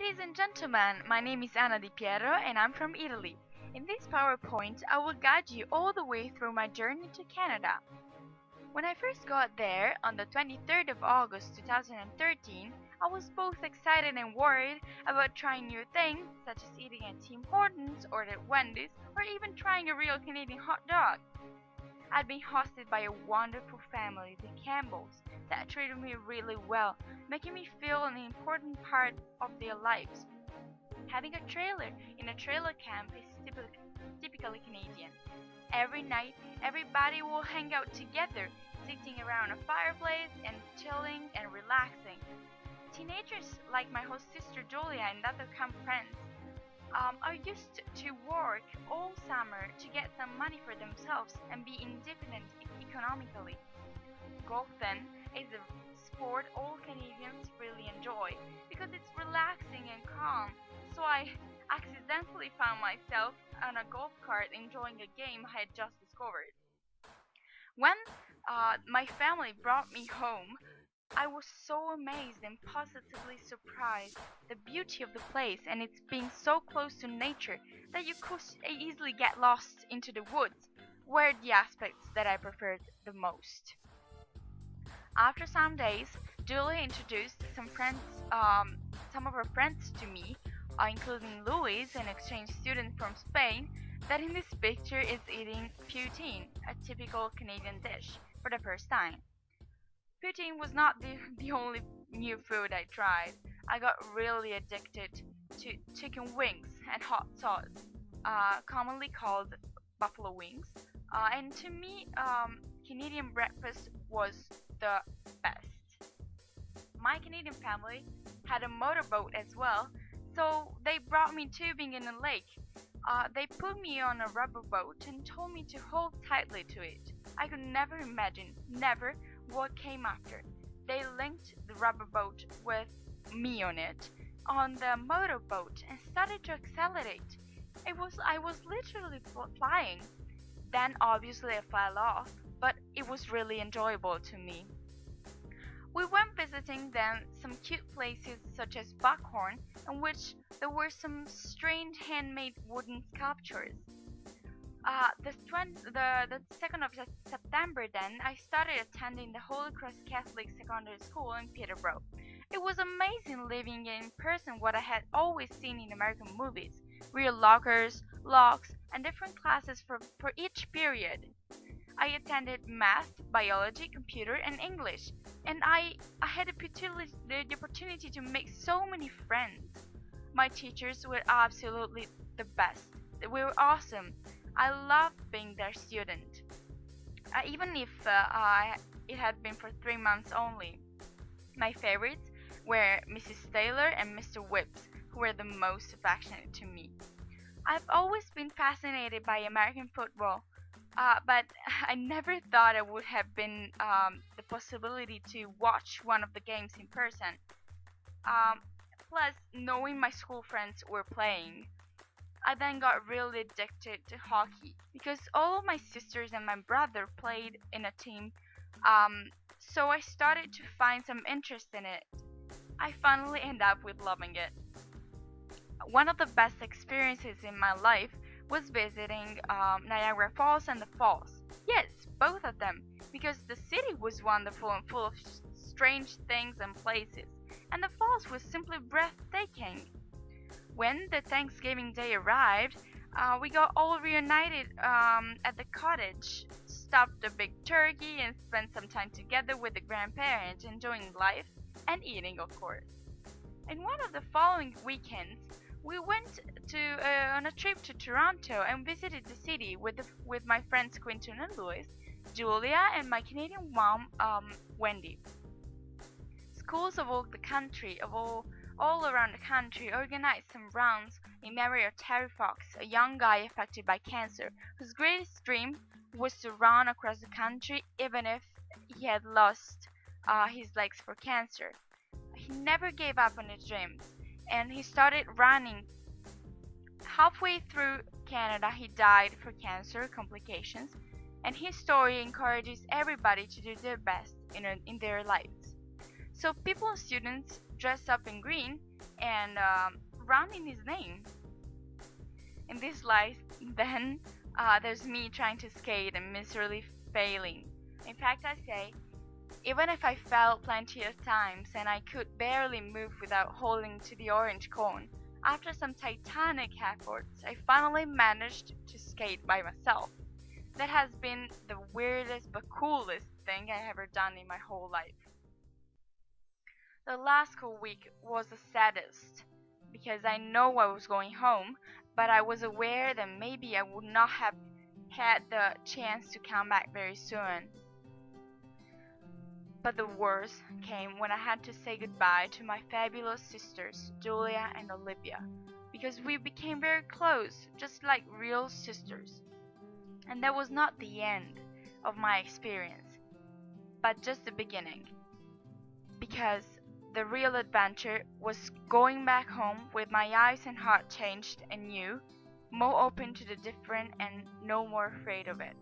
Ladies and gentlemen, my name is Anna Di Piero and I'm from Italy. In this PowerPoint, I will guide you all the way through my journey to Canada. When I first got there on the 23rd of August 2013, I was both excited and worried about trying new things, such as eating at Tim Hortons or at Wendy's, or even trying a real Canadian hot dog. I'd been hosted by a wonderful family, the Campbells, that treated me really well, making me feel an important part of their lives. Having a trailer in a trailer camp is typically Canadian. Every night, everybody will hang out together, sitting around a fireplace and chilling and relaxing. Teenagers like my host sister Julia and other camp friends are used to work all summer to get some money for themselves and be independent economically. Golf then is a sport all Canadians really enjoy because it's relaxing and calm. So I accidentally found myself on a golf cart enjoying a game I had just discovered. When my family brought me home, I was so amazed and positively surprised the beauty of the place and its being so close to nature that you could easily get lost into the woods were the aspects that I preferred the most. After some days, Julia introduced some of her friends to me, including Louis, an exchange student from Spain, that in this picture is eating poutine, a typical Canadian dish, for the first time. Poutine was not the only new food I tried. I got really addicted to chicken wings and hot sauce, commonly called buffalo wings. And to me, Canadian breakfast was the best. My Canadian family had a motorboat as well, so they brought me tubing in a lake. They put me on a rubber boat and told me to hold tightly to it. I could never imagine, never, what came after. They linked the rubber boat with me on the motorboat and started to accelerate. I was literally flying. Then obviously I fell off, but it was really enjoyable to me. We went visiting then some cute places such as Buckhorn, in which there were some strange handmade wooden sculptures. The 2nd of September then, I started attending the Holy Cross Catholic Secondary School in Peterborough. It was amazing living in person what I had always seen in American movies. Real lockers, locks, and different classes for each period. I attended math, biology, computer, and English, and I had the opportunity to make so many friends. My teachers were absolutely the best. They were awesome. I loved being their student, even if it had been for 3 months only. My favorites were Mrs. Taylor and Mr. Whips, who were the most affectionate to me. I've always been fascinated by American football, but I never thought I would have been the possibility to watch one of the games in person. Um, Plus, knowing my school friends were playing, I then got really addicted to hockey because all of my sisters and my brother played in a team, so I started to find some interest in it. I finally ended up with loving it. One of the best experiences in my life was visiting Niagara Falls and the falls. Yes, both of them, because the city was wonderful and full of strange things and places, and the falls was simply breathtaking. When the Thanksgiving Day arrived, we got all reunited at the cottage, stuffed a big turkey, and spent some time together with the grandparents, enjoying life and eating, of course. In one of the following weekends, we went on a trip to Toronto and visited the city with my friends Quinton and Louis, Julia, and my Canadian mom, Wendy. Schools of all around the country organized some rounds in memory of Terry Fox, a young guy affected by cancer, whose greatest dream was to run across the country even if he had lost his legs for cancer. He never gave up on his dreams, and he started running. Halfway through Canada, he died for cancer complications, and his story encourages everybody to do their best in their lives. So people and students dressed up in green and and run in his name. In this light, then, there's me trying to skate and miserably failing. In fact, I say, even if I fell plenty of times and I could barely move without holding to the orange cone, after some titanic efforts, I finally managed to skate by myself. That has been the weirdest but coolest thing I ever done in my whole life. The last school week was the saddest because I know I was going home, but I was aware that maybe I would not have had the chance to come back very soon. But the worst came when I had to say goodbye to my fabulous sisters, Julia and Olivia, because we became very close, just like real sisters. And that was not the end of my experience, but just the beginning, because the real adventure was going back home with my eyes and heart changed and new, more open to the different and no more afraid of it.